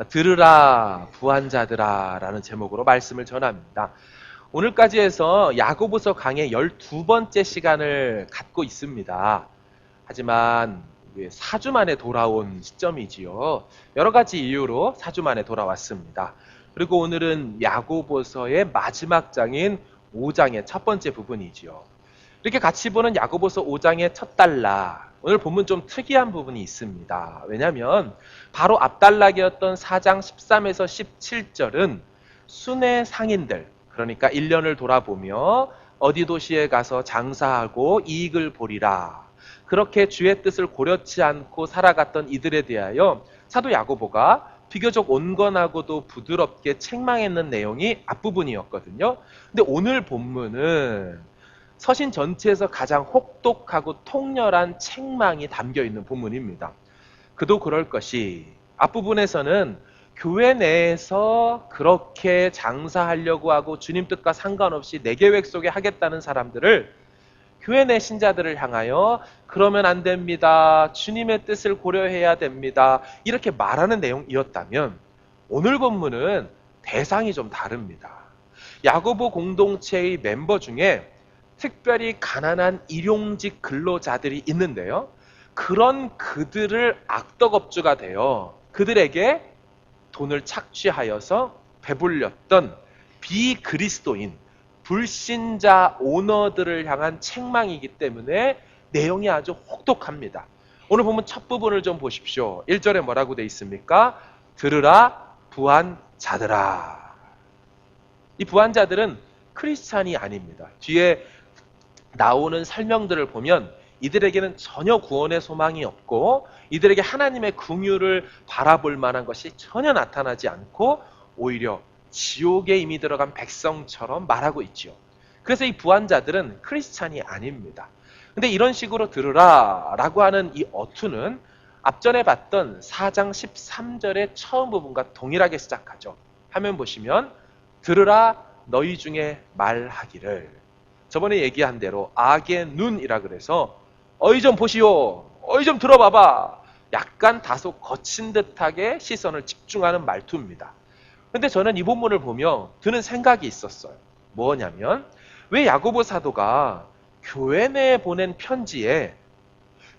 들으라 부한자들아 라는 제목으로 말씀을 전합니다. 오늘까지 해서 야고보서 강의 12번째 시간을 갖고 있습니다. 하지만 4주 만에 돌아온 시점이지요. 여러 가지 이유로 4주 만에 돌아왔습니다. 그리고 오늘은 야고보서의 마지막 장인 5장의 첫 번째 부분이지요. 이렇게 같이 보는 야고보서 5장의 첫 단락. 오늘 본문 좀 특이한 부분이 있습니다. 왜냐하면 바로 앞단락이었던 4장 13에서 17절은 순회 상인들, 그러니까 1년을 돌아보며 어디 도시에 가서 장사하고 이익을 보리라. 그렇게 주의 뜻을 고려치 않고 살아갔던 이들에 대하여 사도 야고보가 비교적 온건하고도 부드럽게 책망했는 내용이 앞부분이었거든요. 근데 오늘 본문은 서신 전체에서 가장 혹독하고 통렬한 책망이 담겨 있는 본문입니다. 그도 그럴 것이 앞부분에서는 교회 내에서 그렇게 장사하려고 하고 주님 뜻과 상관없이 내 계획 속에 하겠다는 사람들을 교회 내 신자들을 향하여 그러면 안 됩니다. 주님의 뜻을 고려해야 됩니다. 이렇게 말하는 내용이었다면 오늘 본문은 대상이 좀 다릅니다. 야고보 공동체의 멤버 중에 특별히 가난한 일용직 근로자들이 있는데요. 그런 그들을 악덕업주가 되어 그들에게 돈을 착취하여서 배불렸던 비그리스도인, 불신자 오너들을 향한 책망이기 때문에 내용이 아주 혹독합니다. 오늘 보면 첫 부분을 좀 보십시오. 1절에 뭐라고 되어 있습니까? 들으라 부한자들아. 이 부한자들은 크리스찬이 아닙니다. 뒤에 나오는 설명들을 보면 이들에게는 전혀 구원의 소망이 없고 이들에게 하나님의 긍휼을 바라볼 만한 것이 전혀 나타나지 않고 오히려 지옥에 이미 들어간 백성처럼 말하고 있지요. 그래서 이 부한자들은 크리스찬이 아닙니다. 근데 이런 식으로 들으라 라고 하는 이 어투는 앞전에 봤던 4장 13절의 처음 부분과 동일하게 시작하죠. 화면 보시면 들으라 너희 중에 말하기를, 저번에 얘기한 대로 악의 눈이라 그래서 어이 좀 보시오, 어이 좀 들어봐봐, 약간 다소 거친 듯하게 시선을 집중하는 말투입니다. 근데 저는 이 본문을 보며 드는 생각이 있었어요. 뭐냐면 왜 야고보 사도가 교회 내에 보낸 편지에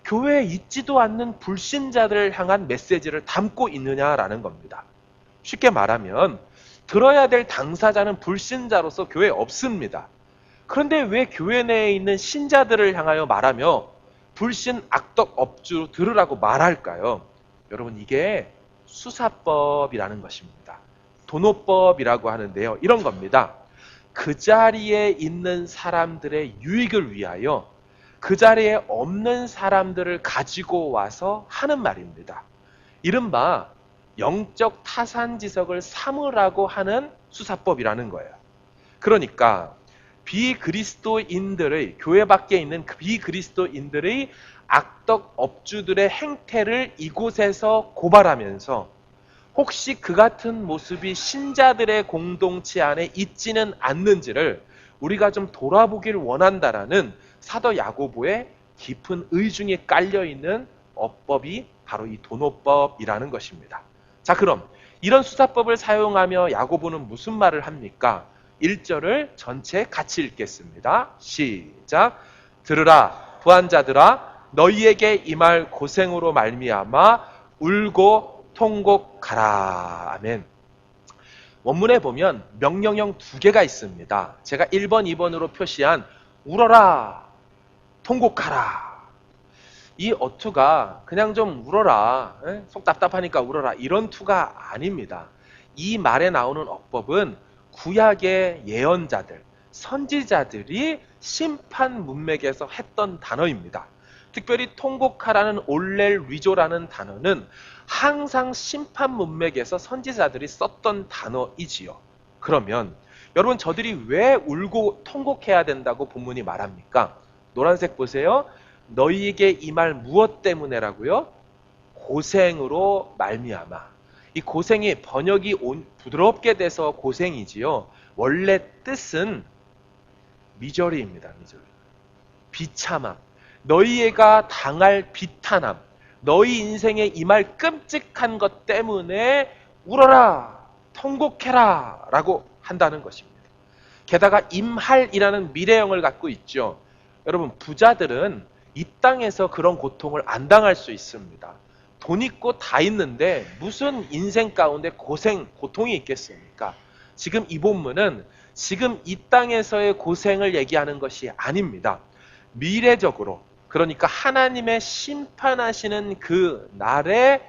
교회에 있지도 않는 불신자들을 향한 메시지를 담고 있느냐라는 겁니다. 쉽게 말하면 들어야 될 당사자는 불신자로서 교회에 없습니다. 그런데 왜 교회 내에 있는 신자들을 향하여 말하며 불신 악덕 업주 들으라고 말할까요? 여러분, 이게 수사법이라는 것입니다. 도노법이라고 하는데요. 이런 겁니다. 그 자리에 있는 사람들의 유익을 위하여 그 자리에 없는 사람들을 가지고 와서 하는 말입니다. 이른바 영적 타산지석을 삼으라고 하는 수사법이라는 거예요. 그러니까 비그리스도인들의, 교회 밖에 있는 비그리스도인들의 악덕 업주들의 행태를 이곳에서 고발하면서 혹시 그 같은 모습이 신자들의 공동체 안에 있지는 않는지를 우리가 좀 돌아보길 원한다라는 사도 야고보의 깊은 의중이 깔려있는 어법이 바로 이 도노법이라는 것입니다. 자, 그럼 이런 수사법을 사용하며 야고보는 무슨 말을 합니까? 1절을 전체 같이 읽겠습니다. 시작. 들으라 부한자들아, 너희에게 이 말 고생으로 말미암아 울고 통곡하라. 아멘. 원문에 보면 명령형 2개가 있습니다. 제가 1번, 2번으로 표시한 울어라, 통곡하라. 이 어투가 그냥 좀 울어라, 속 답답하니까 울어라, 이런 투가 아닙니다. 이 말에 나오는 어법은 구약의 예언자들, 선지자들이 심판 문맥에서 했던 단어입니다. 특별히 통곡하라는 올렐 위조라는 단어는 항상 심판 문맥에서 선지자들이 썼던 단어이지요. 그러면 여러분, 저들이 왜 울고 통곡해야 된다고 본문이 말합니까? 노란색 보세요. 너희에게 이 말 무엇 때문에라고요? 고생으로 말미암아. 이 고생이 번역이 부드럽게 돼서 고생이지요. 원래 뜻은 미저리입니다. 미저리. 비참함. 너희가 당할 비탄함. 너희 인생에 이 말 끔찍한 것 때문에 울어라, 통곡해라 라고 한다는 것입니다. 게다가 임할이라는 미래형을 갖고 있죠. 여러분, 부자들은 이 땅에서 그런 고통을 안 당할 수 있습니다. 돈 있고 다 있는데 무슨 인생 가운데 고통이 있겠습니까? 지금 이 본문은 지금 이 땅에서의 고생을 얘기하는 것이 아닙니다. 미래적으로, 그러니까 하나님의 심판하시는 그 날에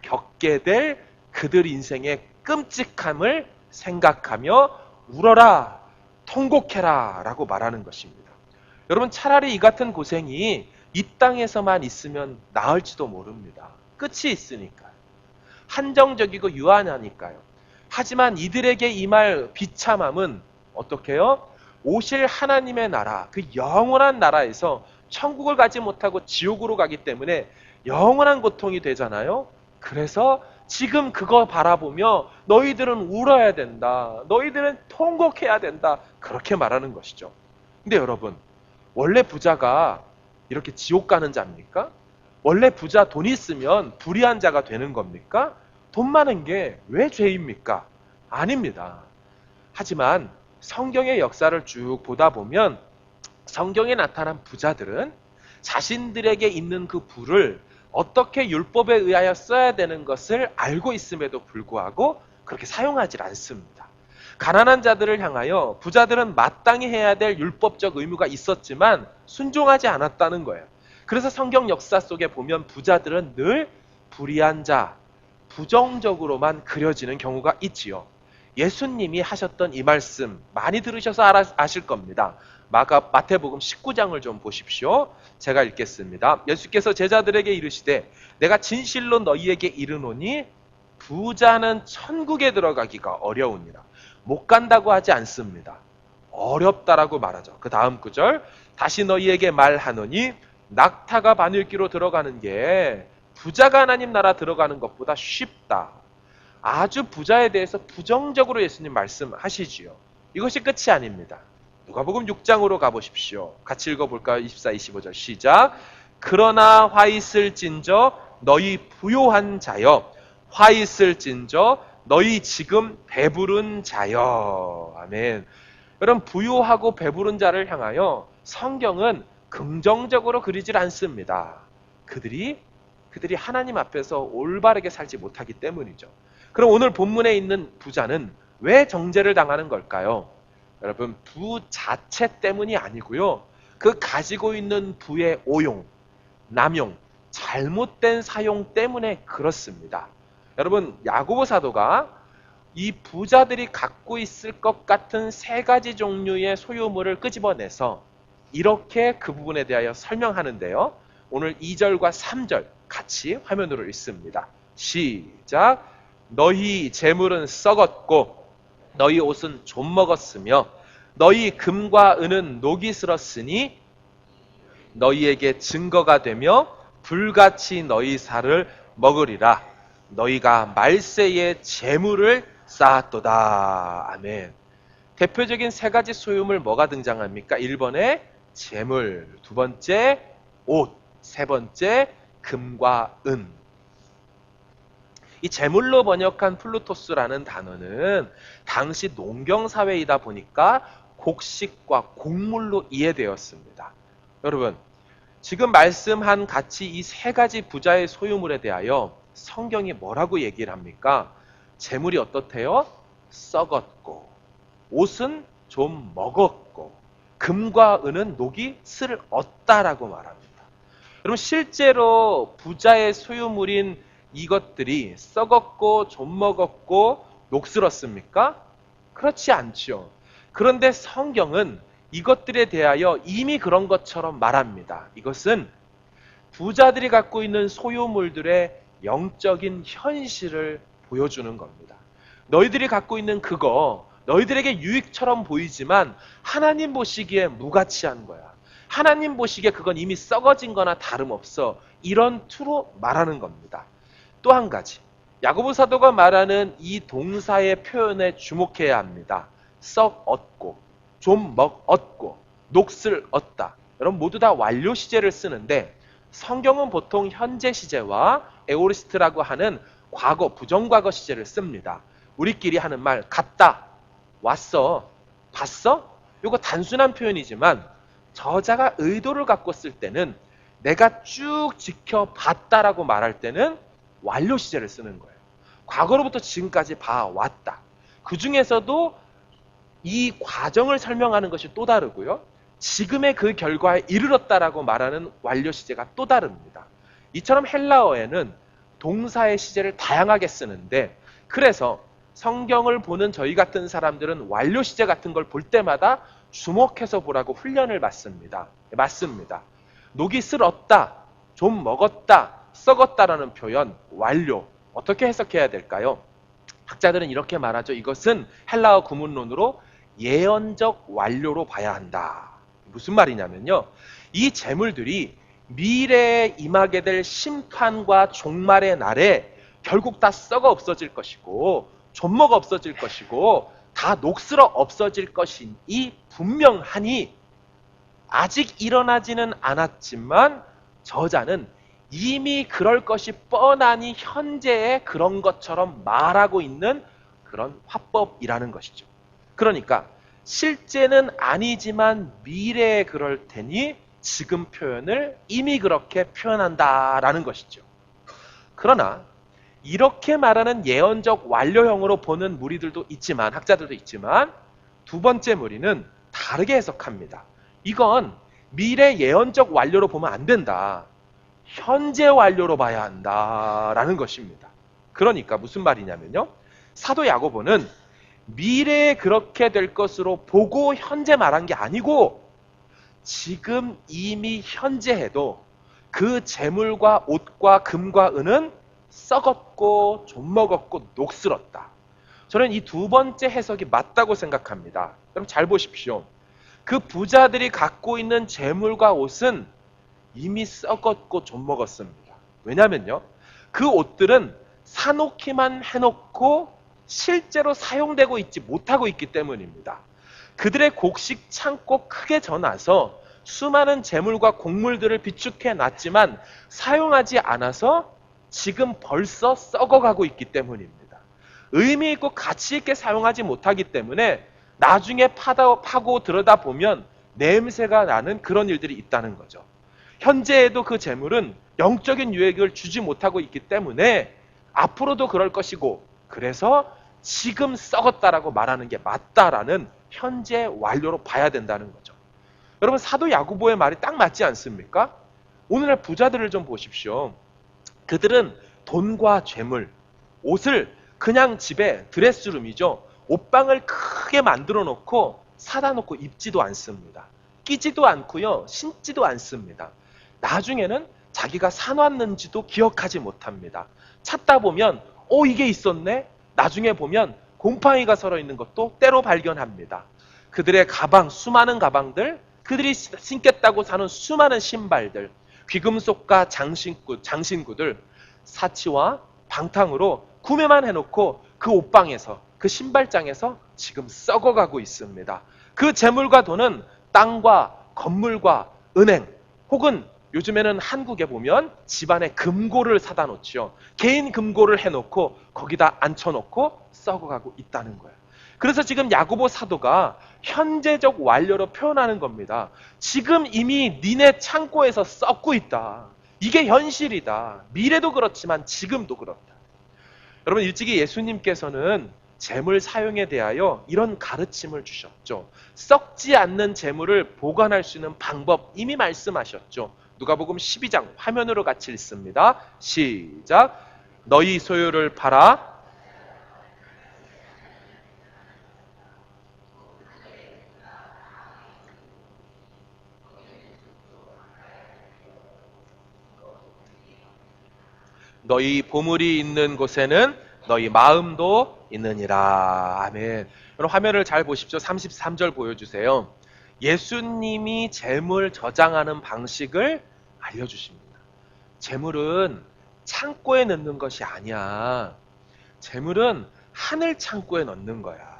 겪게 될 그들 인생의 끔찍함을 생각하며 울어라, 통곡해라 라고 말하는 것입니다. 여러분, 차라리 이 같은 고생이 이 땅에서만 있으면 나을지도 모릅니다. 끝이 있으니까요. 한정적이고 유한하니까요. 하지만 이들에게 임할 비참함은 어떻게 해요? 오실 하나님의 나라, 그 영원한 나라에서 천국을 가지 못하고 지옥으로 가기 때문에 영원한 고통이 되잖아요. 그래서 지금 그거 바라보며 너희들은 울어야 된다. 너희들은 통곡해야 된다. 그렇게 말하는 것이죠. 근데 여러분, 원래 부자가 이렇게 지옥 가는 자입니까? 원래 부자 돈 있으면 불의한 자가 되는 겁니까? 돈 많은 게 왜 죄입니까? 아닙니다. 하지만 성경의 역사를 쭉 보다 보면 성경에 나타난 부자들은 자신들에게 있는 그 부를 어떻게 율법에 의하여 써야 되는 것을 알고 있음에도 불구하고 그렇게 사용하지 않습니다. 가난한 자들을 향하여 부자들은 마땅히 해야 될 율법적 의무가 있었지만 순종하지 않았다는 거예요. 그래서 성경 역사 속에 보면 부자들은 늘 불의한 자, 부정적으로만 그려지는 경우가 있지요. 예수님이 하셨던 이 말씀 많이 들으셔서 아실 겁니다. 마태복음 19장을 좀 보십시오. 제가 읽겠습니다. 예수께서 제자들에게 이르시되 내가 진실로 너희에게 이르노니 부자는 천국에 들어가기가 어려우니라. 못 간다고 하지 않습니다. 어렵다라고 말하죠. 그 다음 구절, 다시 너희에게 말하노니 낙타가 바늘귀로 들어가는 게 부자가 하나님 나라 들어가는 것보다 쉽다. 아주 부자에 대해서 부정적으로 예수님 말씀하시지요. 이것이 끝이 아닙니다. 누가복음 6장으로 가보십시오. 같이 읽어볼까요? 24, 25절 시작. 그러나 화 있을진저 너희 부요한 자여, 화 있을진저 너희 지금 배부른 자여. 아멘. 여러분, 부유하고 배부른 자를 향하여 성경은 긍정적으로 그리질 않습니다. 그들이 하나님 앞에서 올바르게 살지 못하기 때문이죠. 그럼 오늘 본문에 있는 부자는 왜 정죄를 당하는 걸까요? 여러분, 부 자체 때문이 아니고요. 그 가지고 있는 부의 오용, 남용, 잘못된 사용 때문에 그렇습니다. 여러분, 야고보 사도가 이 부자들이 갖고 있을 것 같은 세 가지 종류의 소유물을 끄집어내서 이렇게 그 부분에 대하여 설명하는데요. 오늘 2절과 3절 같이 화면으로 읽습니다. 시작. 너희 재물은 썩었고 너희 옷은 좀 먹었으며 너희 금과 은은 녹이 슬었으니 너희에게 증거가 되며 불같이 너희 살을 먹으리라. 너희가 말세에 재물을 쌓았도다. 아멘. 대표적인 세 가지 소유물 뭐가 등장합니까? 1번에 재물, 두 번째 옷, 세 번째 금과 은. 이 재물로 번역한 플루토스라는 단어는 당시 농경사회이다 보니까 곡식과 곡물로 이해되었습니다. 여러분, 지금 말씀한 같이 이 세 가지 부자의 소유물에 대하여 성경이 뭐라고 얘기를 합니까? 재물이 어떻대요? 썩었고, 옷은 좀 먹었고, 금과 은은 녹이 슬었다라고 말합니다. 여러분, 실제로 부자의 소유물인 이것들이 썩었고 좀 먹었고 녹슬었습니까? 그렇지 않죠. 그런데 성경은 이것들에 대하여 이미 그런 것처럼 말합니다. 이것은 부자들이 갖고 있는 소유물들의 영적인 현실을 보여주는 겁니다. 너희들이 갖고 있는 그거 너희들에게 유익처럼 보이지만 하나님 보시기에 무가치한 거야. 하나님 보시기에 그건 이미 썩어진 거나 다름없어. 이런 투로 말하는 겁니다. 또 한 가지, 야고보 사도가 말하는 이 동사의 표현에 주목해야 합니다. 썩었고, 좀 먹었고, 녹슬 얻다. 여러분 모두 다 완료 시제를 쓰는데 성경은 보통 현재 시제와 에오리스트라고 하는 과거, 부정과거 시제를 씁니다. 우리끼리 하는 말, 갔다, 왔어, 봤어? 이거 단순한 표현이지만 저자가 의도를 갖고 쓸 때는 내가 쭉 지켜봤다라고 말할 때는 완료 시제를 쓰는 거예요. 과거로부터 지금까지 봐왔다. 그 중에서도 이 과정을 설명하는 것이 또 다르고요. 지금의 그 결과에 이르렀다라고 말하는 완료 시제가 또 다릅니다. 이처럼 헬라어에는 동사의 시제를 다양하게 쓰는데 그래서 성경을 보는 저희 같은 사람들은 완료 시제 같은 걸 볼 때마다 주목해서 보라고 훈련을 받습니다. 맞습니다. 녹이 슬었다, 좀 먹었다, 썩었다라는 표현 완료. 어떻게 해석해야 될까요? 학자들은 이렇게 말하죠. 이것은 헬라어 구문론으로 예언적 완료로 봐야 한다. 무슨 말이냐면요. 이 재물들이 미래에 임하게 될 심판과 종말의 날에 결국 다 썩어 없어질 것이고 존머가 없어질 것이고 다 녹슬어 없어질 것이니 분명하니 아직 일어나지는 않았지만 저자는 이미 그럴 것이 뻔하니 현재의 그런 것처럼 말하고 있는 그런 화법이라는 것이죠. 그러니까 실제는 아니지만 미래에 그럴 테니 지금 표현을 이미 그렇게 표현한다라는 것이죠. 그러나 이렇게 말하는 예언적 완료형으로 보는 무리들도 있지만 학자들도 있지만 두 번째 무리는 다르게 해석합니다. 이건 미래 예언적 완료로 보면 안 된다. 현재 완료로 봐야 한다라는 것입니다. 그러니까 무슨 말이냐면요. 사도 야고보는 미래에 그렇게 될 것으로 보고 현재 말한 게 아니고 지금 이미 현재 해도 그 재물과 옷과 금과 은은 썩었고 좀먹었고 녹슬었다. 저는 이 두 번째 해석이 맞다고 생각합니다. 그럼 잘 보십시오. 그 부자들이 갖고 있는 재물과 옷은 이미 썩었고 좀먹었습니다. 왜냐면요. 그 옷들은 사놓기만 해놓고 실제로 사용되고 있지 못하고 있기 때문입니다. 그들의 곡식 창고 크게 져놔서 수많은 재물과 곡물들을 비축해 놨지만 사용하지 않아서 지금 벌써 썩어가고 있기 때문입니다. 의미 있고 가치 있게 사용하지 못하기 때문에 나중에 파고 들여다보면 냄새가 나는 그런 일들이 있다는 거죠. 현재에도 그 재물은 영적인 유익을 주지 못하고 있기 때문에 앞으로도 그럴 것이고 그래서 지금 썩었다라고 말하는 게 맞다라는 현재 완료로 봐야 된다는 거죠. 여러분 사도 야고보의 말이 딱 맞지 않습니까? 오늘날 부자들을 좀 보십시오. 그들은 돈과 재물, 옷을 그냥 집에 드레스룸이죠. 옷방을 크게 만들어 놓고 사다 놓고 입지도 않습니다. 끼지도 않고요. 신지도 않습니다. 나중에는 자기가 사놨는지도 기억하지 못합니다. 찾다 보면 이게 있었네? 나중에 보면 곰팡이가 서려 있는 것도 때로 발견합니다. 그들의 가방, 수많은 가방들, 그들이 신겠다고 사는 수많은 신발들, 귀금속과 장신구들, 사치와 방탕으로 구매만 해놓고 그 옷방에서, 그 신발장에서 지금 썩어가고 있습니다. 그 재물과 돈은 땅과 건물과 은행, 혹은 요즘에는 한국에 보면 집안에 금고를 사다 놓지요. 개인 금고를 해놓고 거기다 앉혀놓고 썩어가고 있다는 거예요. 그래서 지금 야고보 사도가 현재적 완료로 표현하는 겁니다. 지금 이미 니네 창고에서 썩고 있다. 이게 현실이다. 미래도 그렇지만 지금도 그렇다. 여러분 일찍이 예수님께서는 재물 사용에 대하여 이런 가르침을 주셨죠. 썩지 않는 재물을 보관할 수 있는 방법 이미 말씀하셨죠. 누가복음 12장 화면으로 같이 읽습니다. 시작. 너희 소유를 팔아 너희 보물이 있는 곳에는 너희 마음도 있느니라. 아멘. 여러분 화면을 잘 보십시오. 33절 보여주세요. 예수님이 재물 저장하는 방식을 알려주십니다. 재물은 창고에 넣는 것이 아니야. 재물은 하늘 창고에 넣는 거야.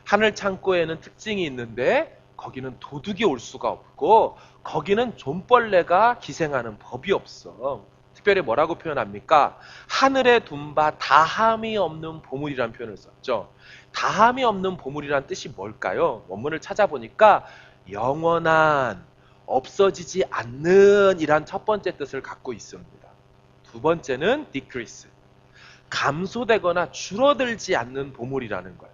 하늘 창고에는 특징이 있는데 거기는 도둑이 올 수가 없고 거기는 존벌레가 기생하는 법이 없어. 특별히 뭐라고 표현합니까? 하늘에 둔 바 다함이 없는 보물이라는 표현을 썼죠. 다함이 없는 보물이란 뜻이 뭘까요? 원문을 찾아보니까 영원한, 없어지지 않는 이란 첫 번째 뜻을 갖고 있습니다. 두 번째는 decrease, 감소되거나 줄어들지 않는 보물이라는 거예요.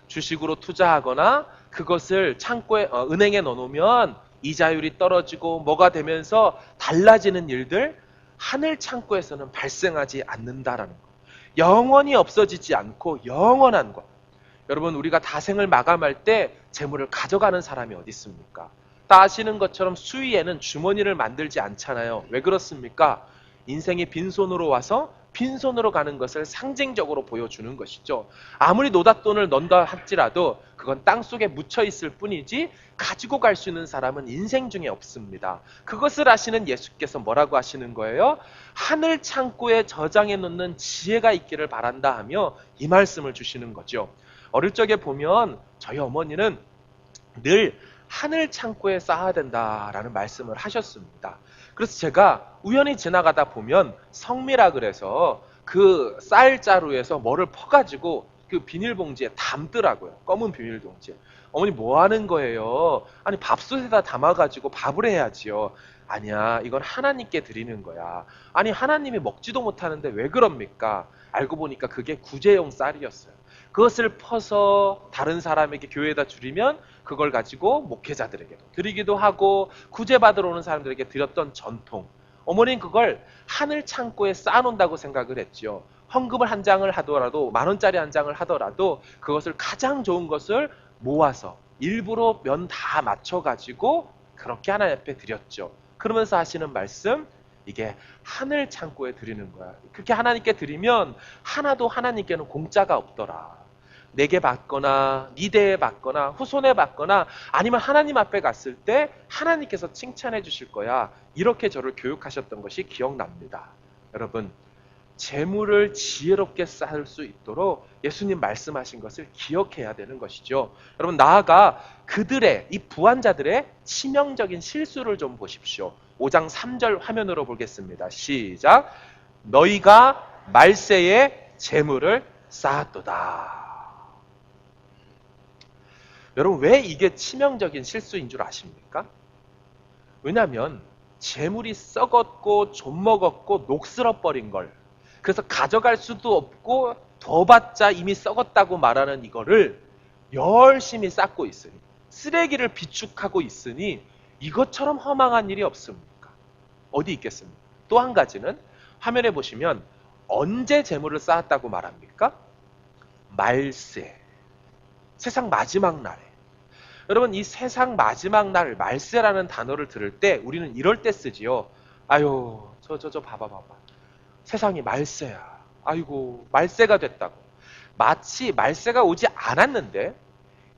주식으로 투자하거나 그것을 창고에 은행에 넣어놓으면 이자율이 떨어지고 뭐가 되면서 달라지는 일들, 하늘 창고에서는 발생하지 않는다라는 거. 영원히 없어지지 않고 영원한 것. 여러분, 우리가 다생을 마감할 때 재물을 가져가는 사람이 어디 있습니까? 다 아시는 것처럼 수위에는 주머니를 만들지 않잖아요. 왜 그렇습니까? 인생이 빈손으로 와서 빈손으로 가는 것을 상징적으로 보여주는 것이죠. 아무리 노닷돈을 넣는다 할지라도 그건 땅속에 묻혀 있을 뿐이지 가지고 갈 수 있는 사람은 인생 중에 없습니다. 그것을 아시는 예수께서 뭐라고 하시는 거예요? 하늘 창고에 저장해 놓는 지혜가 있기를 바란다 하며 이 말씀을 주시는 거죠. 어릴 적에 보면 저희 어머니는 늘 하늘 창고에 쌓아야 된다라는 말씀을 하셨습니다. 그래서 제가 우연히 지나가다 보면 성미라 그래서 그 쌀자루에서 뭐를 퍼가지고 그 비닐봉지에 담더라고요. 검은 비닐봉지에. 어머니 뭐 하는 거예요? 아니 밥솥에다 담아가지고 밥을 해야지요. 아니야, 이건 하나님께 드리는 거야. 아니 하나님이 먹지도 못하는데 왜 그럽니까? 알고 보니까 그게 구제용 쌀이었어요. 그것을 퍼서 다른 사람에게 교회에다 줄이면 그걸 가지고 목회자들에게도 드리기도 하고 구제받으러 오는 사람들에게 드렸던 전통. 어머니는 그걸 하늘 창고에 쌓아놓는다고 생각을 했죠. 헌금을 한 장을 하더라도 10,000원짜리 한 장을 하더라도 그것을 가장 좋은 것을 모아서 일부러 면 다 맞춰가지고 그렇게 하나님 앞에 드렸죠. 그러면서 하시는 말씀, 이게 하늘 창고에 드리는 거야. 그렇게 하나님께 드리면 하나도 하나님께는 공짜가 없더라. 내게 받거나 니대에 받거나 후손에 받거나 아니면 하나님 앞에 갔을 때 하나님께서 칭찬해 주실 거야. 이렇게 저를 교육하셨던 것이 기억납니다. 여러분, 재물을 지혜롭게 쌓을 수 있도록 예수님 말씀하신 것을 기억해야 되는 것이죠. 여러분, 나아가 그들의, 이 부한자들의 치명적인 실수를 좀 보십시오. 5장 3절 화면으로 보겠습니다. 시작. 너희가 말세에 재물을 쌓았도다. 여러분, 왜 이게 치명적인 실수인 줄 아십니까? 왜냐하면 재물이 썩었고 좀먹었고 녹슬어버린 걸, 그래서 가져갈 수도 없고 더 받자 이미 썩었다고 말하는 이거를 열심히 쌓고 있으니, 쓰레기를 비축하고 있으니 이것처럼 허망한 일이 없습니까? 어디 있겠습니까? 또 한 가지는 화면에 보시면 언제 재물을 쌓았다고 말합니까? 말세, 세상 마지막 날에. 여러분, 이 세상 마지막 날, 말세라는 단어를 들을 때 우리는 이럴 때 쓰지요. 아유, 봐봐. 세상이 말세야. 아이고, 말세가 됐다고. 마치 말세가 오지 않았는데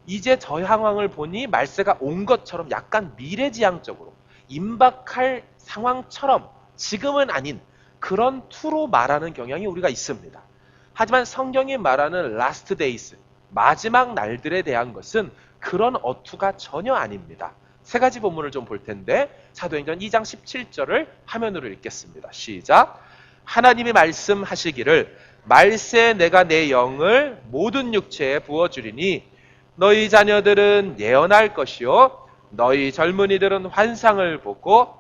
이제 저 상황을 보니 말세가 온 것처럼 약간 미래지향적으로 임박할 상황처럼 지금은 아닌 그런 투로 말하는 경향이 우리가 있습니다. 하지만 성경이 말하는 last days, 마지막 날들에 대한 것은 그런 어투가 전혀 아닙니다. 세 가지 본문을 좀 볼 텐데 사도행전 2장 17절을 화면으로 읽겠습니다. 시작. 하나님이 말씀하시기를 말세 내가 내 영을 모든 육체에 부어주리니 너희 자녀들은 예언할 것이요 너희 젊은이들은 환상을 보고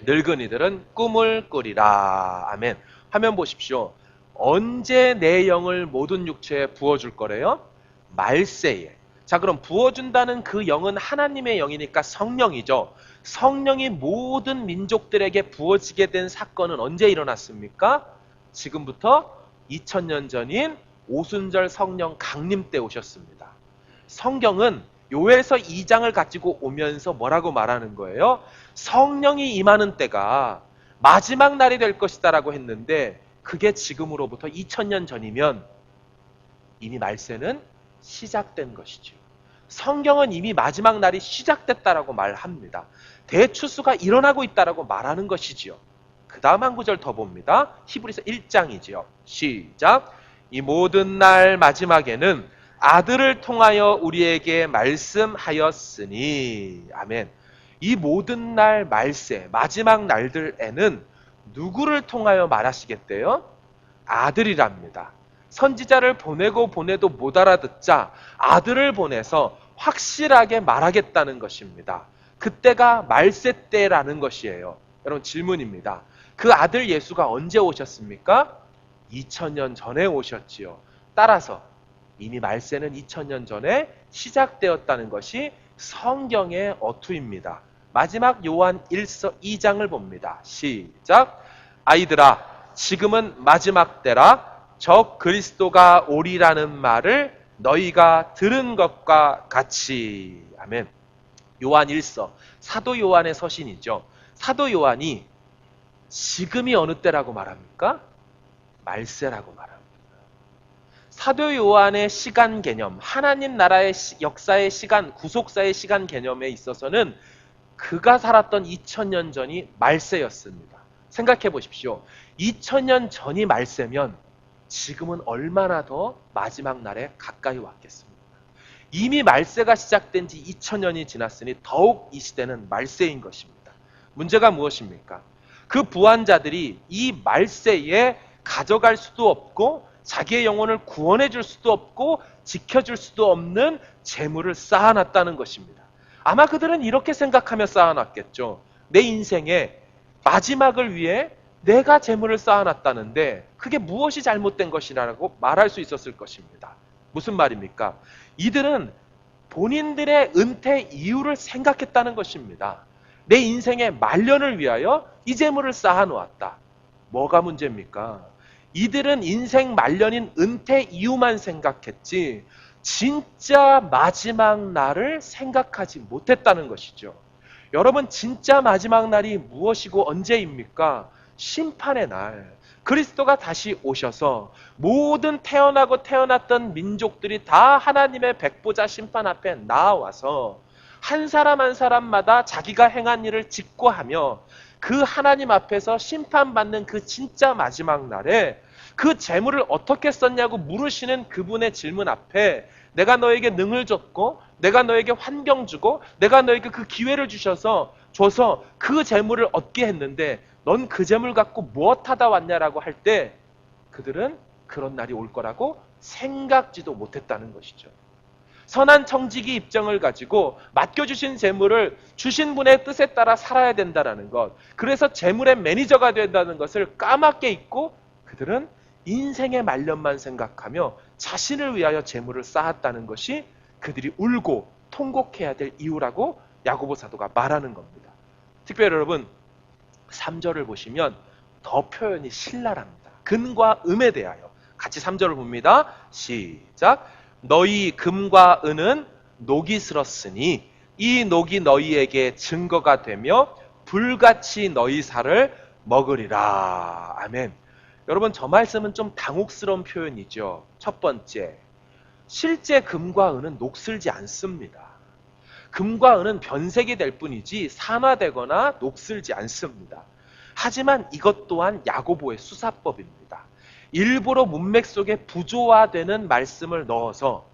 늙은이들은 꿈을 꾸리라. 아멘. 화면 보십시오. 언제 내 영을 모든 육체에 부어줄 거래요? 말세에. 자, 그럼 부어준다는 그 영은 하나님의 영이니까 성령이죠. 성령이 모든 민족들에게 부어지게 된 사건은 언제 일어났습니까? 지금부터 2000년 전인 오순절 성령 강림 때 오셨습니다. 성경은 요엘서 2장을 가지고 오면서 뭐라고 말하는 거예요? 성령이 임하는 때가 마지막 날이 될 것이다 라고 했는데 그게 지금으로부터 2000년 전이면 이미 말세는 시작된 것이죠. 성경은 이미 마지막 날이 시작됐다라고 말합니다. 대추수가 일어나고 있다라고 말하는 것이지요. 그 다음 한 구절 더 봅니다. 히브리서 1장이지요. 시작. 이 모든 날 마지막에는 아들을 통하여 우리에게 말씀하였으니. 아멘. 이 모든 날 말세, 마지막 날들에는 누구를 통하여 말하시겠대요? 아들이랍니다. 선지자를 보내고 보내도 못 알아듣자 아들을 보내서 확실하게 말하겠다는 것입니다. 그때가 말세 때라는 것이에요. 여러분 질문입니다. 그 아들 예수가 언제 오셨습니까? 2000년 전에 오셨지요. 따라서 이미 말세는 2000년 전에 시작되었다는 것이 성경의 어투입니다. 마지막 요한 1서 2장을 봅니다. 시작. 아이들아, 지금은 마지막 때라. 적 그리스도가 오리라는 말을 너희가 들은 것과 같이. 아멘. 요한 1서, 사도 요한의 서신이죠. 사도 요한이 지금이 어느 때라고 말합니까? 말세라고 말합니다. 사도 요한의 시간 개념, 하나님 나라의 역사의 시간, 구속사의 시간 개념에 있어서는 그가 살았던 2000년 전이 말세였습니다. 생각해 보십시오. 2000년 전이 말세면 지금은 얼마나 더 마지막 날에 가까이 왔겠습니까? 이미 말세가 시작된 지 2000년이 지났으니 더욱 이 시대는 말세인 것입니다. 문제가 무엇입니까? 그 부한자들이 이 말세에 가져갈 수도 없고 자기의 영혼을 구원해 줄 수도 없고 지켜줄 수도 없는 재물을 쌓아놨다는 것입니다. 아마 그들은 이렇게 생각하며 쌓아놨겠죠. 내 인생의 마지막을 위해 내가 재물을 쌓아놨다는데 그게 무엇이 잘못된 것이라고 말할 수 있었을 것입니다. 무슨 말입니까? 이들은 본인들의 은퇴 이유를 생각했다는 것입니다. 내 인생의 말년을 위하여 이 재물을 쌓아놓았다. 뭐가 문제입니까? 이들은 인생 말년인 은퇴 이유만 생각했지 진짜 마지막 날을 생각하지 못했다는 것이죠. 여러분, 진짜 마지막 날이 무엇이고 언제입니까? 심판의 날. 그리스도가 다시 오셔서 모든 태어나고 태어났던 민족들이 다 하나님의 백보자 심판 앞에 나와서 한 사람 한 사람마다 자기가 행한 일을 직고하며 그 하나님 앞에서 심판받는 그 진짜 마지막 날에 그 재물을 어떻게 썼냐고 물으시는 그분의 질문 앞에 내가 너에게 능을 줬고 내가 너에게 환경 주고 내가 너에게 그 기회를 줘서 그 재물을 얻게 했는데 넌 그 재물 갖고 무엇하다 왔냐라고 할 때 그들은 그런 날이 올 거라고 생각지도 못했다는 것이죠. 선한 청지기 입장을 가지고 맡겨주신 재물을 주신 분의 뜻에 따라 살아야 된다는 것, 그래서 재물의 매니저가 된다는 것을 까맣게 잊고 그들은 인생의 말년만 생각하며 자신을 위하여 재물을 쌓았다는 것이 그들이 울고 통곡해야 될 이유라고 야고보 사도가 말하는 겁니다. 특별히 여러분 3절을 보시면 더 표현이 신랄합니다. 금과 음에 대하여 같이 3절을 봅니다. 시작. 너희 금과 은은 녹이 슬었으니 이 녹이 너희에게 증거가 되며 불같이 너희 살을 먹으리라. 아멘. 여러분, 저 말씀은 좀 당혹스러운 표현이죠. 첫 번째, 실제 금과 은은 녹슬지 않습니다. 금과 은은 변색이 될 뿐이지 산화되거나 녹슬지 않습니다. 하지만 이것 또한 야고보의 수사법입니다. 일부러 문맥 속에 부조화되는 말씀을 넣어서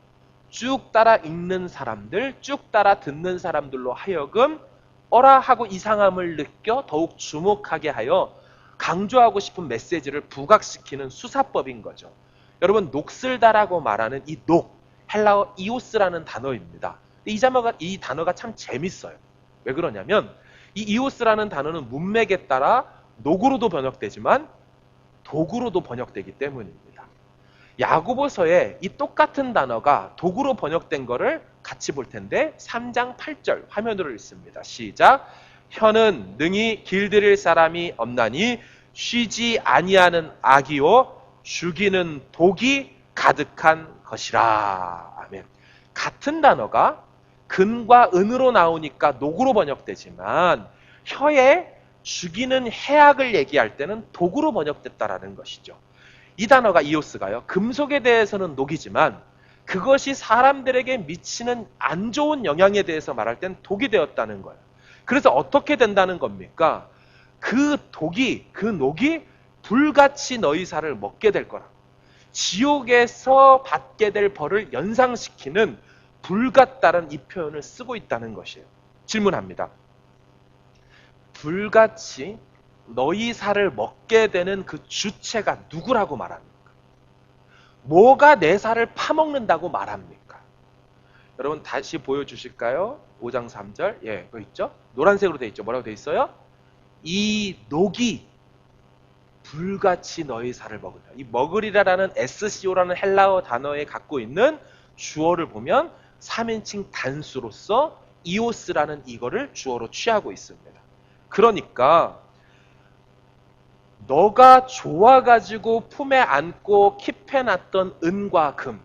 쭉 따라 읽는 사람들, 쭉 따라 듣는 사람들로 하여금 어라 하고 이상함을 느껴 더욱 주목하게 하여 강조하고 싶은 메시지를 부각시키는 수사법인 거죠. 여러분, 녹슬다라고 말하는 이 녹, 헬라어 이오스라는 단어입니다. 이 단어가 참 재밌어요. 왜 그러냐면 이 이오스라는 단어는 문맥에 따라 녹으로도 번역되지만 독으로도 번역되기 때문입니다. 야고보서에 이 똑같은 단어가 독으로 번역된 거를 같이 볼 텐데 3장 8절 화면으로 읽습니다. 시작. 혀는 능히 길들일 사람이 없나니 쉬지 아니하는 악이요 죽이는 독이 가득한 것이라. 아멘. 같은 단어가 금과 은으로 나오니까 녹으로 번역되지만 혀에 죽이는 해악을 얘기할 때는 독으로 번역됐다라는 것이죠. 이 단어가 이오스가요, 금속에 대해서는 녹이지만 그것이 사람들에게 미치는 안 좋은 영향에 대해서 말할 땐 독이 되었다는 거예요. 그래서 어떻게 된다는 겁니까? 그 녹이 불같이 너희 살을 먹게 될 거라. 지옥에서 받게 될 벌을 연상시키는 불 같다는 이 표현을 쓰고 있다는 것이에요. 질문합니다. 불같이 너희 살을 먹게 되는 그 주체가 누구라고 말합니까? 뭐가 내 살을 파먹는다고 말합니까? 여러분 다시 보여주실까요? 5장 3절. 예, 그거 있죠? 노란색으로 돼 있죠. 뭐라고 돼 있어요? 이 녹이 불같이 너희 살을 먹으리라. 이 먹으리라라는 SCO라는 헬라어 단어에 갖고 있는 주어를 보면 3인칭 단수로서 이오스라는 이거를 주어로 취하고 있습니다. 그러니까 너가 좋아가지고 품에 안고 킵해놨던 은과 금,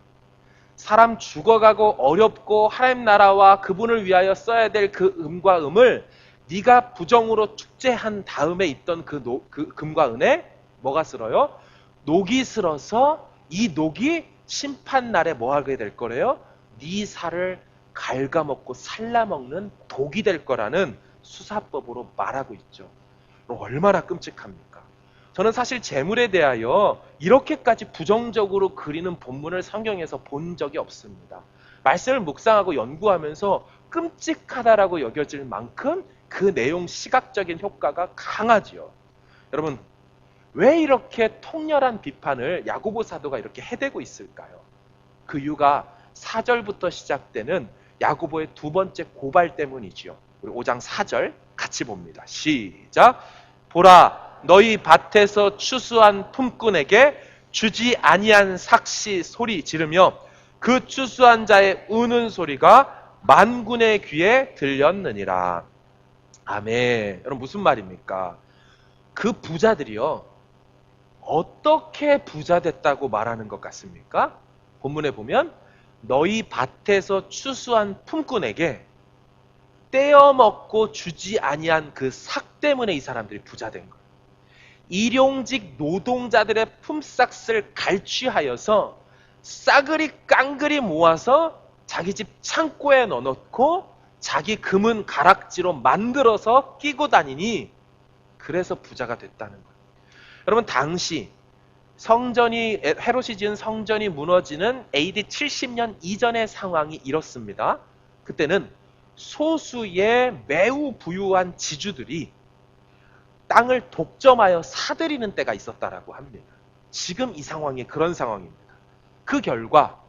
사람 죽어가고 어렵고 하나님 나라와 그분을 위하여 써야 될 그 음과 음을 네가 부정으로 축제한 다음에 있던 그 금과 은에 뭐가 쓸어요? 녹이 쓸어서 이 녹이 심판날에 뭐 하게 될 거래요? 네 살을 갉아먹고 살라먹는 독이 될 거라는 수사법으로 말하고 있죠. 얼마나 끔찍합니까? 저는 사실 재물에 대하여 이렇게까지 부정적으로 그리는 본문을 성경에서 본 적이 없습니다. 말씀을 묵상하고 연구하면서 끔찍하다라고 여겨질 만큼 그 내용 시각적인 효과가 강하지요. 여러분, 왜 이렇게 통렬한 비판을 야고보 사도가 이렇게 해대고 있을까요? 그 이유가 4절부터 시작되는 야고보의 두 번째 고발 때문이지요. 우리 5장 4절 같이 봅니다. 시작. 보라, 너희 밭에서 추수한 품꾼에게 주지 아니한 삭시 소리 지르며 그 추수한 자의 우는 소리가 만군의 귀에 들렸느니라. 아멘. 여러분 무슨 말입니까? 그 부자들이요, 어떻게 부자 됐다고 말하는 것 같습니까? 본문에 보면 너희 밭에서 추수한 품꾼에게 떼어먹고 주지 아니한 그 삭 때문에 이 사람들이 부자 된 거예요. 일용직 노동자들의 품삯을 갈취하여서 싸그리 깡그리 모아서 자기 집 창고에 넣어놓고 자기 금은 가락지로 만들어서 끼고 다니니 그래서 부자가 됐다는 거예요. 여러분 당시 성전이 헤롯이 지은 성전이 무너지는 AD 70년 이전의 상황이 이렇습니다. 그때는 소수의 매우 부유한 지주들이 땅을 독점하여 사들이는 때가 있었다라고 합니다. 지금 이 상황이 그런 상황입니다. 그 결과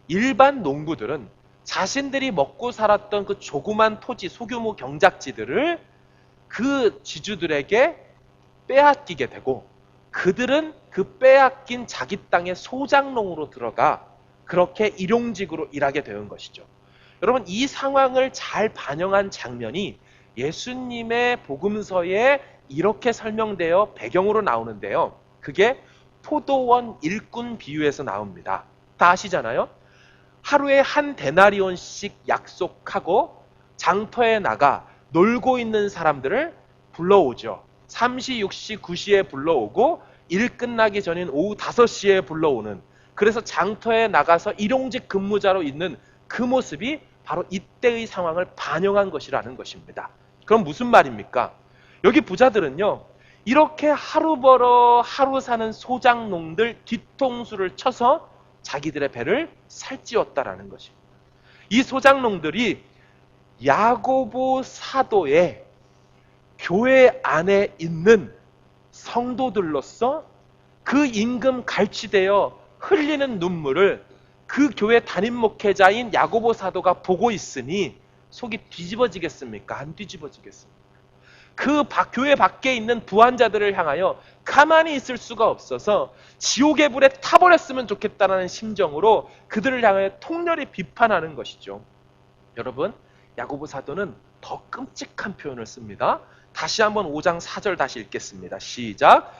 일반 농부들은 자신들이 먹고 살았던 그 조그만 토지, 소규모 경작지들을 그 지주들에게 빼앗기게 되고 그들은 그 빼앗긴 자기 땅의 소장농으로 들어가 그렇게 일용직으로 일하게 되는 것이죠. 여러분 이 상황을 잘 반영한 장면이 예수님의 복음서에 이렇게 설명되어 배경으로 나오는데요. 그게 포도원 일꾼 비유에서 나옵니다. 다 아시잖아요. 하루에 한 데나리온씩 약속하고 장터에 나가 놀고 있는 사람들을 불러오죠. 3시, 6시, 9시에 불러오고 일 끝나기 전인 오후 5시에 불러오는, 그래서 장터에 나가서 일용직 근무자로 있는 그 모습이 바로 이때의 상황을 반영한 것이라는 것입니다. 그럼 무슨 말입니까? 여기 부자들은요, 이렇게 하루 벌어 하루 사는 소장농들 뒤통수를 쳐서 자기들의 배를 살찌웠다라는 것입니다. 이 소장농들이 야고보 사도의 교회 안에 있는 성도들로서 그 임금 갈취되어 흘리는 눈물을 그 교회 담임 목회자인 야고보 사도가 보고 있으니 속이 뒤집어지겠습니까? 안 뒤집어지겠습니까? 그 교회 밖에 있는 부한자들을 향하여 가만히 있을 수가 없어서 지옥의 불에 타버렸으면 좋겠다는 심정으로 그들을 향하여 통렬히 비판하는 것이죠. 여러분, 야고보 사도는 더 끔찍한 표현을 씁니다. 다시 한번 5장 4절 다시 읽겠습니다. 시작.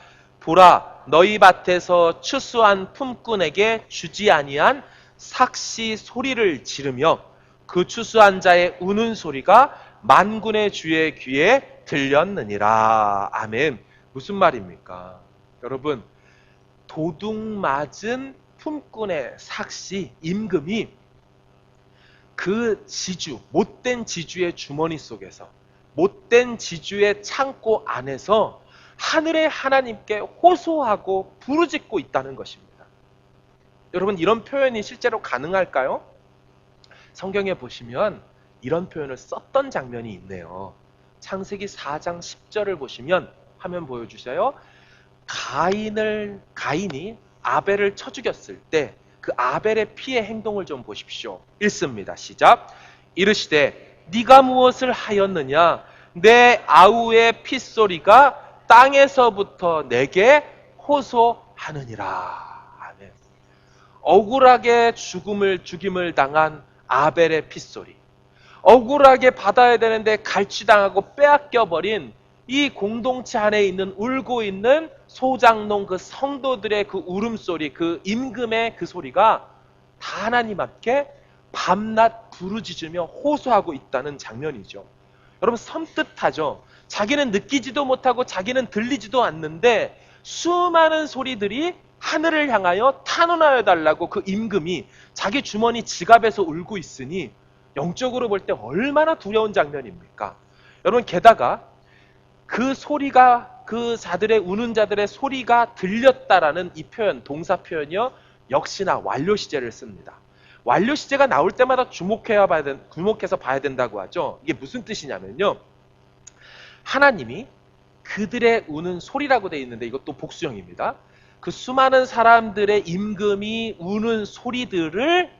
보라, 너희 밭에서 추수한 품꾼에게 주지 아니한 삭시 소리를 지르며 그 추수한 자의 우는 소리가 만군의 주의 귀에 들렸느니라. 아멘. 무슨 말입니까? 여러분, 도둑 맞은 품꾼의 삭시, 임금이 그 지주, 못된 지주의 주머니 속에서, 못된 지주의 창고 안에서 하늘의 하나님께 호소하고 부르짖고 있다는 것입니다. 여러분, 이런 표현이 실제로 가능할까요? 성경에 보시면 이런 표현을 썼던 장면이 있네요. 창세기 4장 10절을 보시면 화면 보여주세요. 가인이 아벨을 쳐 죽였을 때 그 아벨의 피의 행동을 좀 보십시오. 읽습니다. 시작. 이르시되 네가 무엇을 하였느냐? 내 아우의 핏소리가 땅에서부터 내게 호소하느니라. 아멘. 억울하게 죽임을 당한 아벨의 핏소리. 억울하게 받아야 되는데 갈취당하고 빼앗겨버린 이 공동체 안에 있는 울고 있는 소장농 그 성도들의 그 울음소리, 그 임금의 그 소리가 다 하나님 앞에 밤낮 부르짖으며 호소하고 있다는 장면이죠. 여러분 섬뜩하죠. 자기는 느끼지도 못하고 자기는 들리지도 않는데 수많은 소리들이 하늘을 향하여 탄원하여 달라고 그 임금이 자기 주머니 지갑에서 울고 있으니 영적으로 볼 때 얼마나 두려운 장면입니까? 여러분 게다가 그 소리가 그 자들의 우는 자들의 소리가 들렸다라는 이 표현 동사 표현이요 역시나 완료 시제를 씁니다. 완료 시제가 나올 때마다 주목해서 봐야 된다고 하죠. 이게 무슨 뜻이냐면요. 하나님이 그들의 우는 소리라고 되어 있는데 이것도 복수형입니다. 그 수많은 사람들의 임금이 우는 소리들을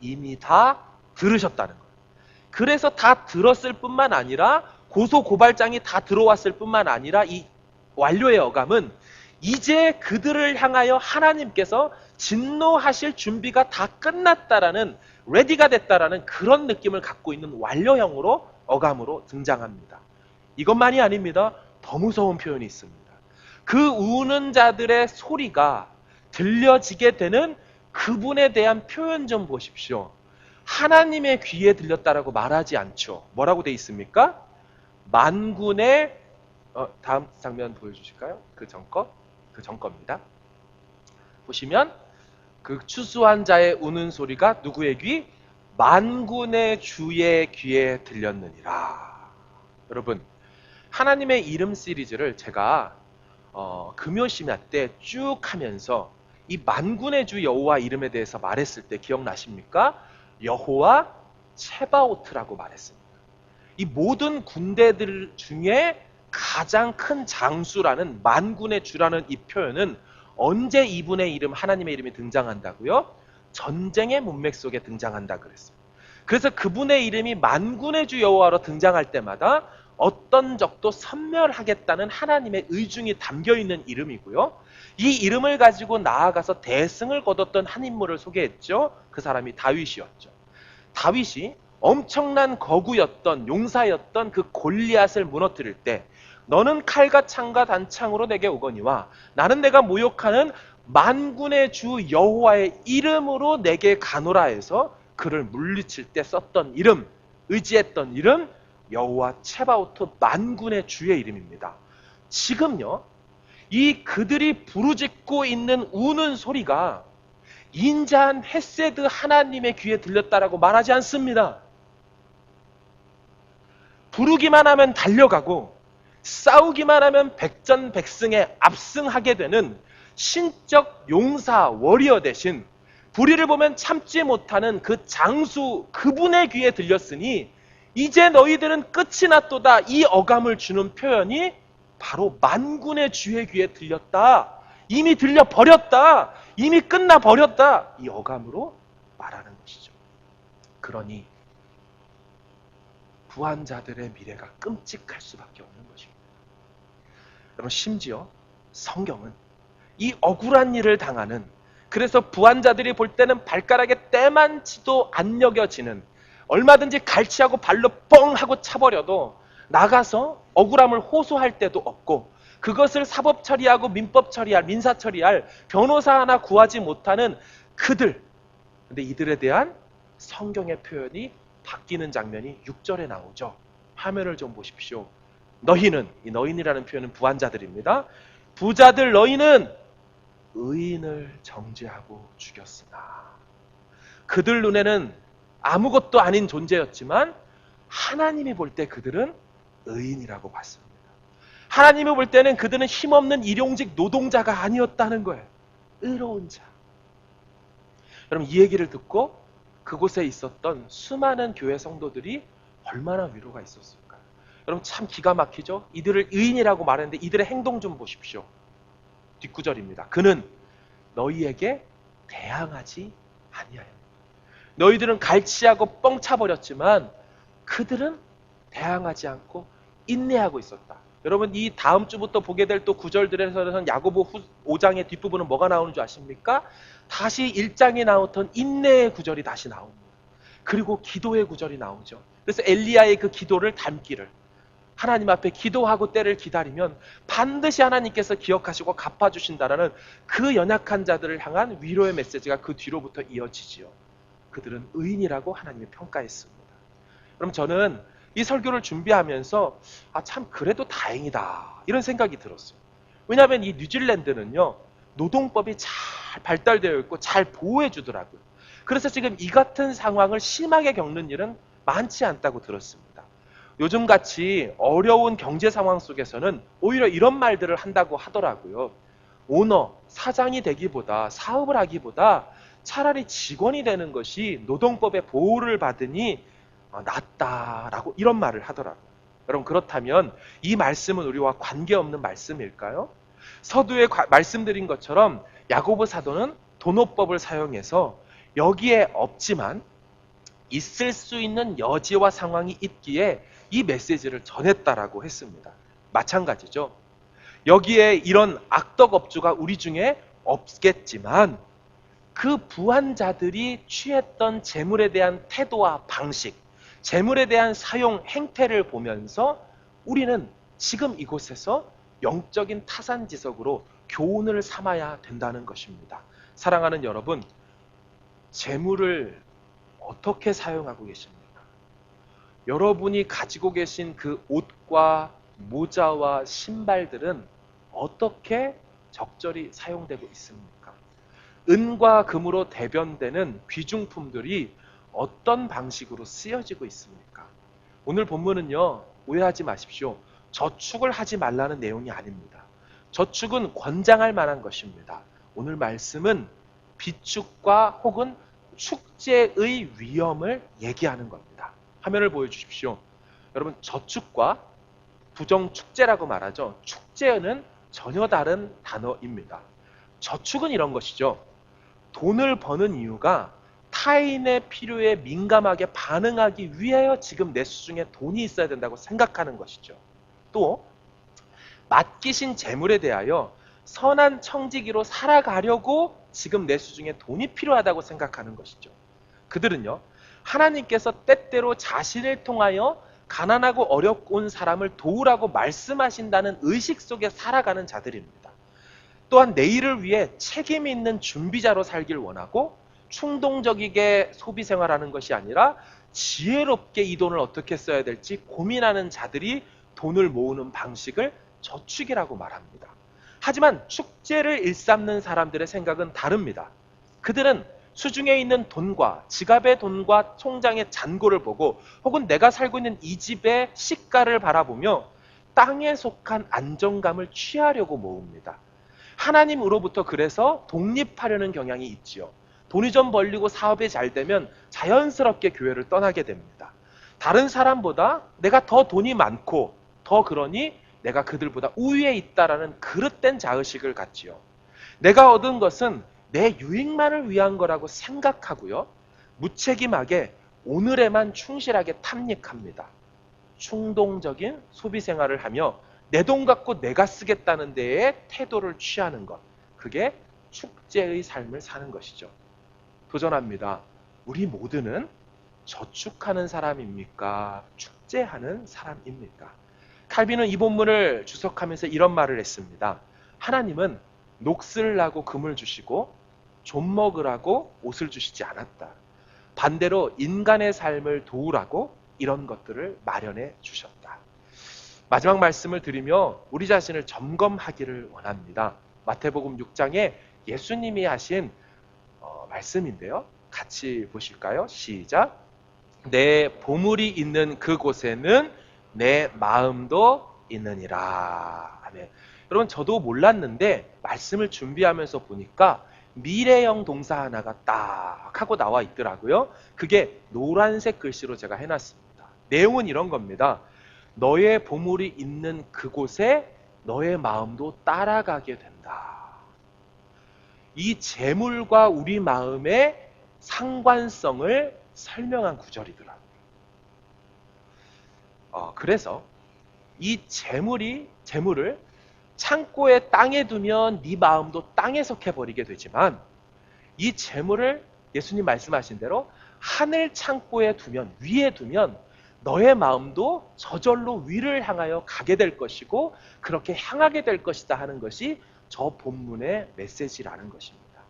이미 다 들으셨다는 거예요. 그래서 다 들었을 뿐만 아니라 고소고발장이 다 들어왔을 뿐만 아니라 이 완료의 어감은 이제 그들을 향하여 하나님께서 진노하실 준비가 다 끝났다라는 레디가 됐다라는 그런 느낌을 갖고 있는 완료형으로 어감으로 등장합니다. 이것만이 아닙니다. 더 무서운 표현이 있습니다. 그 우는 자들의 소리가 들려지게 되는 그분에 대한 표현 좀 보십시오. 하나님의 귀에 들렸다라고 말하지 않죠. 뭐라고 돼 있습니까? 만군의 다음 장면 보여주실까요? 그 전거입니다. 보시면 그 추수한 자의 우는 소리가 누구의 귀? 만군의 주의 귀에 들렸느니라. 여러분 하나님의 이름 시리즈를 제가 금요심야 때 쭉 하면서 이 만군의 주 여호와 이름에 대해서 말했을 때 기억나십니까? 여호와 체바오트라고 말했습니다. 이 모든 군대들 중에 가장 큰 장수라는 만군의 주라는 이 표현은 언제 이분의 이름, 하나님의 이름이 등장한다고요? 전쟁의 문맥 속에 등장한다 그랬습니다. 그래서 그분의 이름이 만군의 주 여호와로 등장할 때마다 어떤 적도 섬멸하겠다는 하나님의 의중이 담겨있는 이름이고요. 이 이름을 가지고 나아가서 대승을 거뒀던 한 인물을 소개했죠. 그 사람이 다윗이었죠. 다윗이 엄청난 거구였던 용사였던 그 골리앗을 무너뜨릴 때 너는 칼과 창과 단창으로 내게 오거니와 나는 내가 모욕하는 만군의 주 여호와의 이름으로 내게 가노라 해서 그를 물리칠 때 썼던 이름, 의지했던 이름 여호와 체바오트 만군의 주의 이름입니다. 지금요 이 그들이 부르짖고 있는 우는 소리가 인자한 헤세드 하나님의 귀에 들렸다라고 말하지 않습니다. 부르기만 하면 달려가고 싸우기만 하면 백전백승에 압승하게 되는 신적 용사 워리어 대신 불의를 보면 참지 못하는 그 장수 그분의 귀에 들렸으니 이제 너희들은 끝이 났도다. 이 어감을 주는 표현이 바로 만군의 주의 귀에 들렸다. 이미 들려버렸다. 이미 끝나버렸다. 이 어감으로 말하는 것이죠. 그러니 부한자들의 미래가 끔찍할 수밖에 없는 것입니다. 여러분 심지어 성경은 이 억울한 일을 당하는 그래서 부한자들이 볼 때는 발가락에 때만치도 안 여겨지는 얼마든지 갈치하고 발로 뻥 하고 차버려도 나가서 억울함을 호소할 때도 없고 그것을 사법 처리하고 민법 처리할 민사 처리할 변호사 하나 구하지 못하는 그들 근데 이들에 대한 성경의 표현이 바뀌는 장면이 6절에 나오죠. 화면을 좀 보십시오. 너희는 이 너희이라는 표현은 부한자들입니다. 부자들 너희는 의인을 정죄하고 죽였으나 그들 눈에는 아무것도 아닌 존재였지만 하나님이 볼 때 그들은 의인이라고 봤습니다. 하나님이 볼 때는 그들은 힘없는 일용직 노동자가 아니었다는 거예요. 의로운 자. 여러분 이 얘기를 듣고 그곳에 있었던 수많은 교회 성도들이 얼마나 위로가 있었을까요? 여러분 참 기가 막히죠? 이들을 의인이라고 말했는데 이들의 행동 좀 보십시오. 뒷구절입니다. 그는 너희에게 대항하지 아니하여. 너희들은 갈취하고 뻥 차버렸지만 그들은 대항하지 않고 인내하고 있었다. 여러분 이 다음 주부터 보게 될 또 구절들에서는 야고보 5장의 뒷부분은 뭐가 나오는 줄 아십니까? 다시 1장에 나왔던 인내의 구절이 다시 나옵니다. 그리고 기도의 구절이 나오죠. 그래서 엘리야의 그 기도를 담기를 하나님 앞에 기도하고 때를 기다리면 반드시 하나님께서 기억하시고 갚아주신다라는 그 연약한 자들을 향한 위로의 메시지가 그 뒤로부터 이어지지요. 그들은 의인이라고 하나님이 평가했습니다. 그럼 저는 이 설교를 준비하면서 참 그래도 다행이다 이런 생각이 들었어요. 왜냐하면 이 뉴질랜드는요 노동법이 잘 발달되어 있고 잘 보호해 주더라고요. 그래서 지금 이 같은 상황을 심하게 겪는 일은 많지 않다고 들었습니다. 요즘같이 어려운 경제 상황 속에서는 오히려 이런 말들을 한다고 하더라고요. 오너, 사장이 되기보다 사업을 하기보다 차라리 직원이 되는 것이 노동법의 보호를 받으니 낫다라고 이런 말을 하더라고요. 여러분 그렇다면 이 말씀은 우리와 관계없는 말씀일까요? 서두에 말씀드린 것처럼 야고보 사도는 도노법을 사용해서 여기에 없지만 있을 수 있는 여지와 상황이 있기에 이 메시지를 전했다라고 했습니다. 마찬가지죠. 여기에 이런 악덕 업주가 우리 중에 없겠지만 그 부한자들이 취했던 재물에 대한 태도와 방식, 재물에 대한 사용 행태를 보면서 우리는 지금 이곳에서 영적인 타산지석으로 교훈을 삼아야 된다는 것입니다. 사랑하는 여러분, 재물을 어떻게 사용하고 계십니까? 여러분이 가지고 계신 그 옷과 모자와 신발들은 어떻게 적절히 사용되고 있습니까? 은과 금으로 대변되는 귀중품들이 어떤 방식으로 쓰여지고 있습니까? 오늘 본문은요, 오해하지 마십시오. 저축을 하지 말라는 내용이 아닙니다. 저축은 권장할 만한 것입니다. 오늘 말씀은 비축과 혹은 축제의 위험을 얘기하는 겁니다. 화면을 보여주십시오. 여러분 저축과 부정축제라고 말하죠. 축제는 전혀 다른 단어입니다. 저축은 이런 것이죠. 돈을 버는 이유가 타인의 필요에 민감하게 반응하기 위하여 지금 내 수중에 돈이 있어야 된다고 생각하는 것이죠. 또 맡기신 재물에 대하여 선한 청지기로 살아가려고 지금 내 수중에 돈이 필요하다고 생각하는 것이죠. 그들은요, 하나님께서 때때로 자신을 통하여 가난하고 어려운 사람을 도우라고 말씀하신다는 의식 속에 살아가는 자들입니다. 또한 내일을 위해 책임 있는 준비자로 살길 원하고 충동적이게 소비 생활하는 것이 아니라 지혜롭게 이 돈을 어떻게 써야 될지 고민하는 자들이 돈을 모으는 방식을 저축이라고 말합니다. 하지만 축제를 일삼는 사람들의 생각은 다릅니다. 그들은 수중에 있는 돈과 지갑의 돈과 통장의 잔고를 보고 혹은 내가 살고 있는 이 집의 시가를 바라보며 땅에 속한 안정감을 취하려고 모읍니다. 하나님으로부터 그래서 독립하려는 경향이 있지요. 돈이 좀 벌리고 사업이 잘 되면 자연스럽게 교회를 떠나게 됩니다. 다른 사람보다 내가 더 돈이 많고 더 그러니 내가 그들보다 우위에 있다라는 그릇된 자의식을 갖지요. 내가 얻은 것은 내 유익만을 위한 거라고 생각하고요. 무책임하게 오늘에만 충실하게 탐닉합니다. 충동적인 소비 생활을 하며 내 돈 갖고 내가 쓰겠다는 데에 태도를 취하는 것. 그게 축제의 삶을 사는 것이죠. 도전합니다. 우리 모두는 저축하는 사람입니까? 축제하는 사람입니까? 칼빈은 이 본문을 주석하면서 이런 말을 했습니다. 하나님은 녹슬 나고 금을 주시고 좀 먹으라고 옷을 주시지 않았다. 반대로 인간의 삶을 도우라고 이런 것들을 마련해 주셨다. 마지막 말씀을 드리며 우리 자신을 점검하기를 원합니다. 마태복음 6장에 예수님이 하신 말씀인데요. 같이 보실까요? 시작. 내 보물이 있는 그곳에는 내 마음도 있느니라. 아멘. 여러분 저도 몰랐는데 말씀을 준비하면서 보니까 미래형 동사 하나가 딱 하고 나와 있더라고요. 그게 노란색 글씨로 제가 해놨습니다. 내용은 이런 겁니다. 너의 보물이 있는 그곳에 너의 마음도 따라가게 된다. 이 재물과 우리 마음의 상관성을 설명한 구절이더라고요. 그래서 이 재물을 창고에 땅에 두면 네 마음도 땅에 속해버리게 되지만 이 재물을 예수님 말씀하신 대로 하늘 창고에 두면, 위에 두면 너의 마음도 저절로 위를 향하여 가게 될 것이고 그렇게 향하게 될 것이다 하는 것이 저 본문의 메시지라는 것입니다.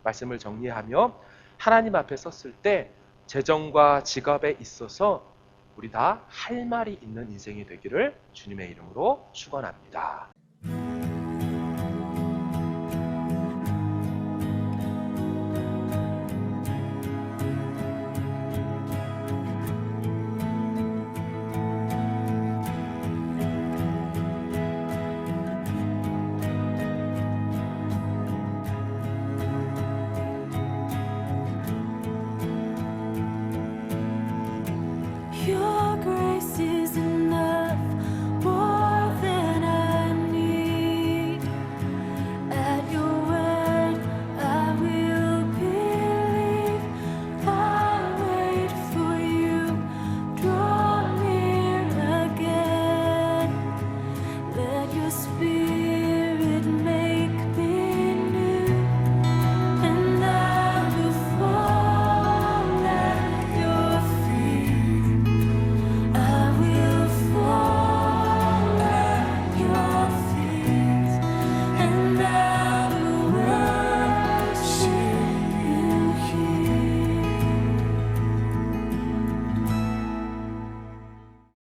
말씀을 정리하며 하나님 앞에 섰을 때 재정과 직업에 있어서 우리 다 할 말이 있는 인생이 되기를 주님의 이름으로 축원합니다.